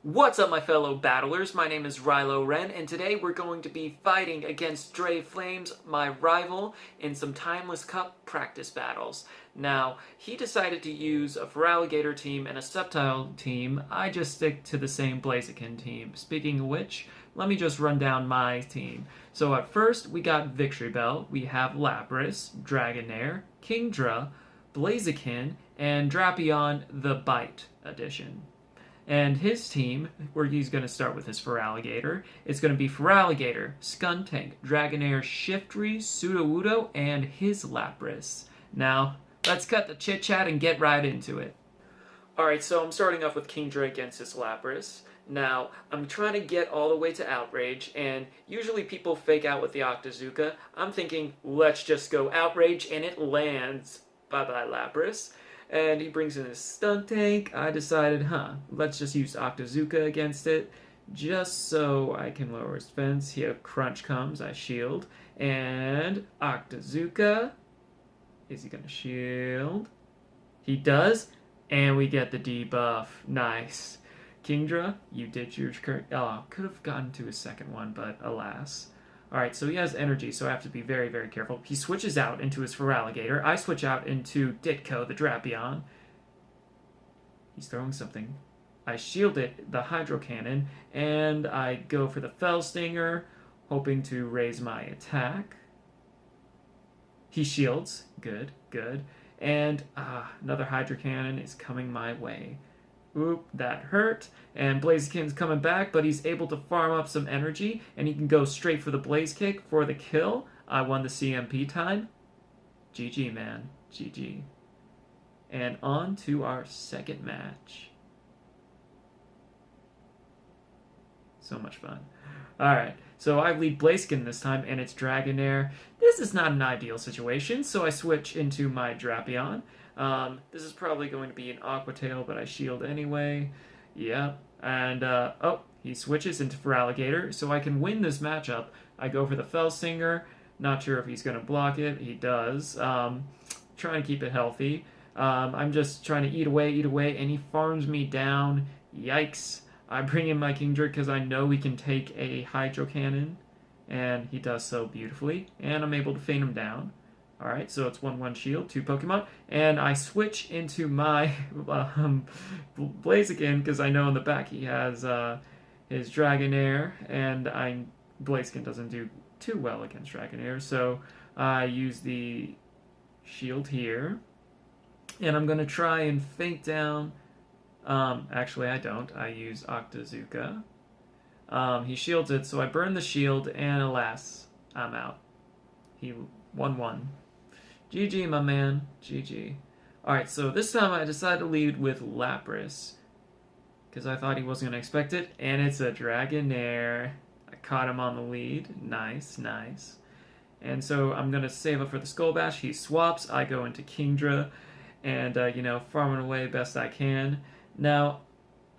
What's up, my fellow battlers? My name is Rylo, and today we're going to be fighting against Stray Flames, my rival, in some Timeless Cup practice battles. Now, he decided to use a Feraligatr team and a Sceptile team. I just stick to the same Blaziken team. Speaking of which, let me just run down my team. So at first, we got Victory Bell, we have Lapras, Dragonair, Kingdra, Blaziken, and Drapion the Bite edition. And his team, where he's going to start with his Feraligatr, is going to be Feraligatr, Skuntank, Dragonair, Shiftry, Sudowoodo, and his Lapras. Now, let's cut the chit-chat and get right into it. Alright, so I'm starting off with Kingdra against his Lapras. Now, I'm trying to get all the way to Outrage, and usually people fake out with the Octazooka. I'm thinking, let's just go Outrage, and it lands. Bye-bye, Lapras. And he brings in his Stuntank. I decided, let's just use Octazooka against it, just so I can lower his defense. Here, Crunch comes, I shield. And Octazooka, is he going to shield? He does, and we get the debuff. Nice. Kingdra, you did your current... Oh, could have gotten to his second one, but alas. Alright, so he has energy, so I have to be very, very careful. He switches out into his Feraligatr. I switch out into Ditko, the Drapion. He's throwing something. I shield it, the Hydro Cannon, and I go for the Fell Stinger, hoping to raise my attack. He shields. Good, good. And another Hydro Cannon is coming my way. Oop, that hurt. And Blaziken's coming back, but he's able to farm up some energy, and he can go straight for the Blaze Kick for the kill. I won the CMP time. GG, man. GG. And on to our second match. So much fun. Alright, so I lead Blaziken this time, and it's Dragonair. This is not an ideal situation, so I switch into my Drapion. This is probably going to be an Aqua Tail, but I shield anyway. Yep. And, he switches into Feraligatr, so I can win this matchup. I go for the Fell Stinger. Not sure if he's going to block it. He does. Trying to keep it healthy. I'm just trying to eat away, and he farms me down. Yikes. I bring in my Kingdra because I know he can take a Hydro Cannon, and he does so beautifully, and I'm able to feint him down. Alright, so it's 1-1 shield, 2 Pokemon, and I switch into my Blaziken because I know in the back he has his Dragonair, and Blaziken doesn't do too well against Dragonair, so I use the shield here, and I'm going to try and feint down. Actually, I don't. I use Octazooka. He shields it, so I burn the shield, and alas, I'm out. He 1-1. GG, my man. GG. Alright, so this time I decided to lead with Lapras, because I thought he wasn't going to expect it, and it's a Dragonair. I caught him on the lead. Nice, nice. And so I'm going to save up for the Skull Bash. He swaps. I go into Kingdra, and, farming away best I can. Now,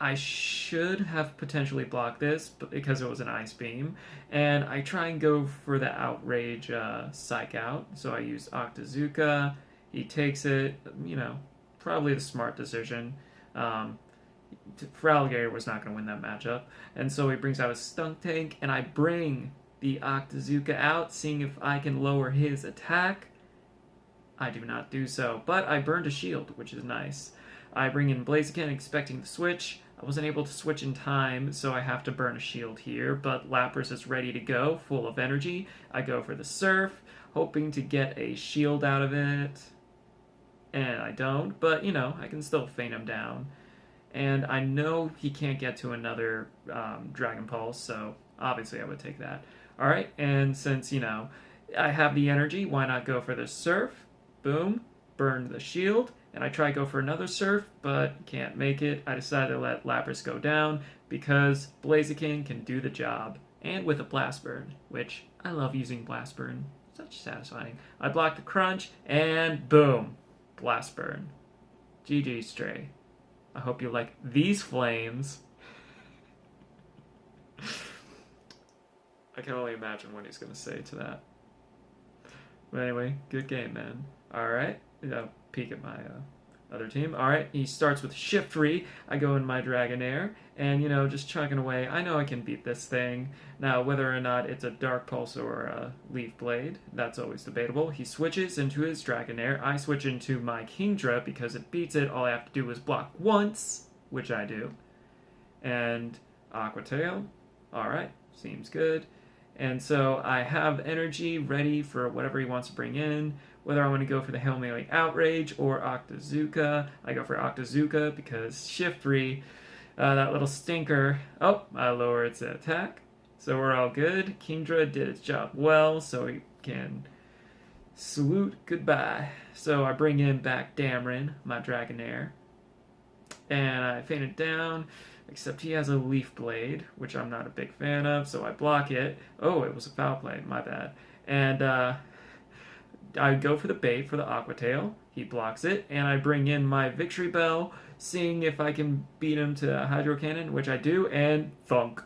I should have potentially blocked this, but because it was an Ice Beam, and I try and go for the Outrage Psych Out, so I use Octazooka. He takes it, probably the smart decision. Feraligatr was not going to win that matchup, and so he brings out his Stuntank, and I bring the Octazooka out, seeing if I can lower his attack. I do not do so, but I burned a shield, which is nice. I bring in Blaziken, expecting the switch. I wasn't able to switch in time, so I have to burn a shield here, but Lapras is ready to go, full of energy. I go for the Surf, hoping to get a shield out of it, and I don't, but, I can still feint him down. And I know he can't get to another Dragon Pulse, so obviously I would take that. Alright, and since, I have the energy, why not go for the Surf? Boom, burn the shield. And I try to go for another Surf, but can't make it. I decided to let Lapras go down because Blaziken can do the job. And with a Blast Burn, which I love using Blast Burn. Such satisfying. I block the Crunch, and boom. Blast Burn. GG, Stray. I hope you like these flames. I can only imagine what he's going to say to that. But anyway, good game, man. Alright. Peek at my Other team. All right, he starts with Shift 3. I go in my Dragonair, and, just chugging away. I know I can beat this thing. Now, whether or not it's a Dark Pulse or a Leaf Blade, that's always debatable. He switches into his Dragonair. I switch into my Kingdra because it beats it. All I have to do is block once, which I do. And Aqua Tail. All right, seems good. And so I have energy ready for whatever he wants to bring in. Whether I want to go for the Hail Mary Outrage or Octazooka. I go for Octazooka because Shift 3, that little stinker. Oh, I lower its attack. So we're all good. Kingdra did its job well, so we can salute goodbye. So I bring in back Dameron, my Dragonair. And I faint it down, except he has a Leaf Blade, which I'm not a big fan of, so I block it. Oh, it was a foul play, my bad. And I go for the bait for the Aqua Tail. He blocks it, and I bring in my Victory Bell, seeing if I can beat him to Hydro Cannon, which I do, and thunk.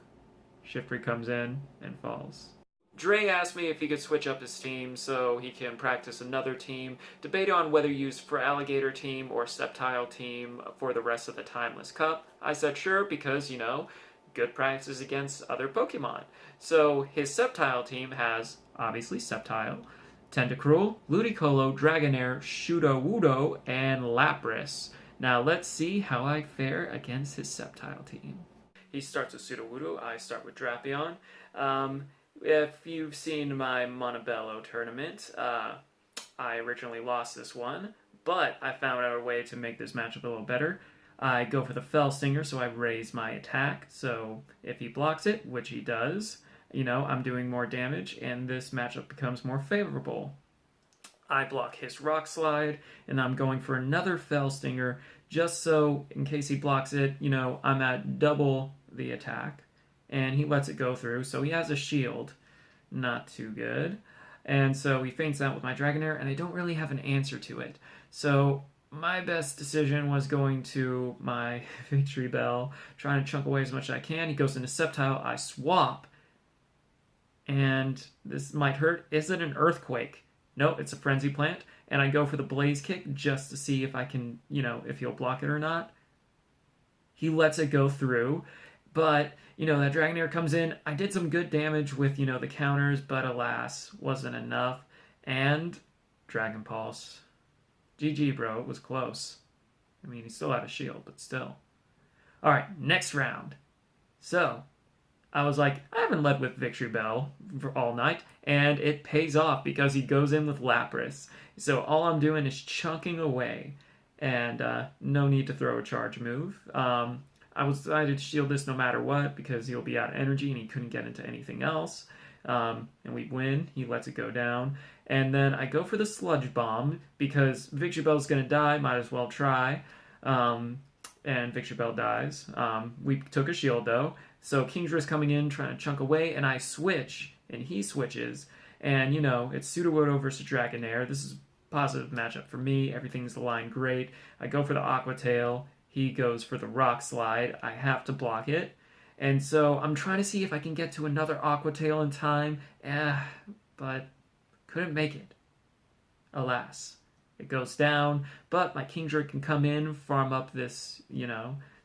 Shiftry comes in and falls. Dre asked me if he could switch up his team so he can practice another team, debate on whether use Feraligatr team or Sceptile team for the rest of the Timeless Cup. I said sure because, good practice against other Pokemon. So his Sceptile team has, obviously, Sceptile, Tentacruel, Ludicolo, Dragonair, Sudowoodo, and Lapras. Now let's see how I fare against his Sceptile team. He starts with Sudowoodo, I start with Drapion. If you've seen my Montebello tournament, I originally lost this one, but I found out a way to make this matchup a little better. I go for the Fell Stinger, so I raise my attack, so if he blocks it, which he does, I'm doing more damage, and this matchup becomes more favorable. I block his Rock Slide, and I'm going for another Fell Stinger, just so, in case he blocks it, I'm at double the attack. And he lets it go through, so he has a shield. Not too good. And so he faints out with my Dragonair, and I don't really have an answer to it. So my best decision was going to my Victory Bell, trying to chunk away as much as I can. He goes into Sceptile, I swap, and this might hurt. Is it an Earthquake? No, it's a Frenzy Plant, and I go for the Blaze Kick just to see if I can, if he'll block it or not. He lets it go through, but, that Dragonair comes in. I did some good damage with, the counters, but alas, wasn't enough. And Dragon Pulse. GG, bro. It was close. I mean, he still had a shield, but still. Alright, next round. So, I was like, I haven't led with Victory Bell for all night, and it pays off because he goes in with Lapras. So all I'm doing is chunking away, and no need to throw a charge move. I decided to shield this no matter what because he'll be out of energy and he couldn't get into anything else. And we win. He lets it go down. And then I go for the Sludge Bomb because Victory Bell's going to die. Might as well try. And Victory Bell dies. We took a shield though. So Kingdra's coming in trying to chunk away. And I switch. And he switches. And, it's Sudowoodo versus Dragonair. This is a positive matchup for me. Everything's aligned great. I go for the Aqua Tail. He goes for the Rock Slide. I have to block it. And so I'm trying to see if I can get to another Aqua Tail in time. But couldn't make it. Alas. It goes down. But my Kingdra can come in, farm up this,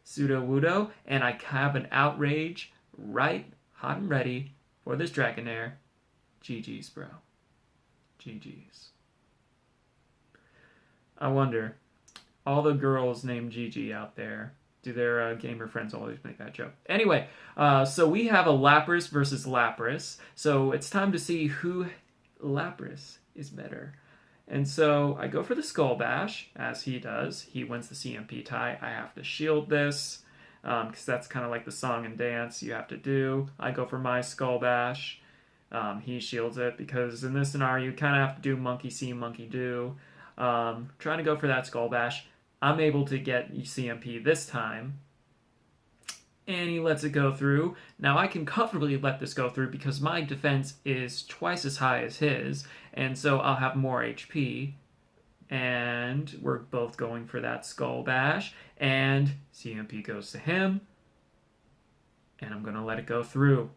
Sudowoodo. And I have an Outrage right, hot and ready for this Dragonair. GG's, bro. GG's. I wonder, all the girls named Gigi out there, do their gamer friends always make that joke? Anyway, so we have a Lapras versus Lapras. So it's time to see who Lapras is better. And so I go for the Skull Bash, as he does. He wins the CMP tie. I have to shield this, because that's kind of like the song and dance you have to do. I go for my Skull Bash. He shields it, because in this scenario, you kind of have to do monkey see, monkey do. Trying to go for that Skull Bash. I'm able to get CMP this time. And he lets it go through. Now I can comfortably let this go through because my defense is twice as high as his. And so I'll have more HP. And we're both going for that Skull Bash. And CMP goes to him. And I'm going to let it go through.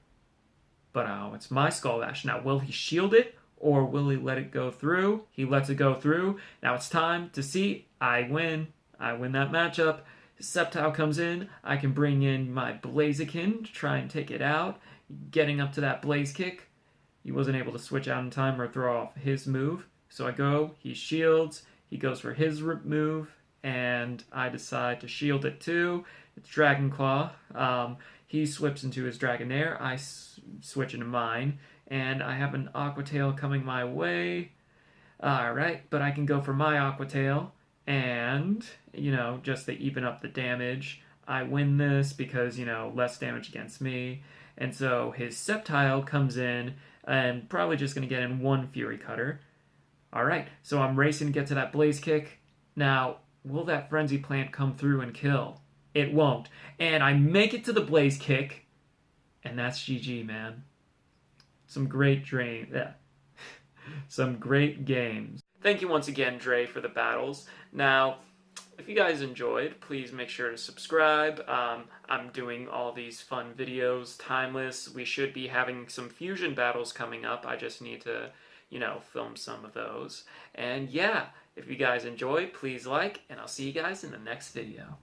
But it's my Skull Bash. Now will he shield it? Or will he let it go through? He lets it go through. Now it's time to see. I win. I win that matchup. Sceptile comes in. I can bring in my Blaziken to try and take it out. Getting up to that Blaze Kick. He wasn't able to switch out in time or throw off his move. So I go, he shields, he goes for his move, and I decide to shield it too. It's Dragon Claw. He slips into his Dragonair. I switch into mine, and I have an Aqua Tail coming my way. Alright, but I can go for my Aqua Tail, and, just to even up the damage, I win this because, less damage against me. And so his Sceptile comes in, and probably just going to get in one Fury Cutter. Alright, so I'm racing to get to that Blaze Kick. Now, will that Frenzy Plant come through and kill? It won't. And I make it to the Blaze Kick, and that's GG, man. Some great Some great games. Thank you once again, Dre, for the battles. Now, if you guys enjoyed, please make sure to subscribe. I'm doing all these fun videos, timeless. We should be having some fusion battles coming up. I just need to, film some of those. And yeah, if you guys enjoy, please like, and I'll see you guys in the next video.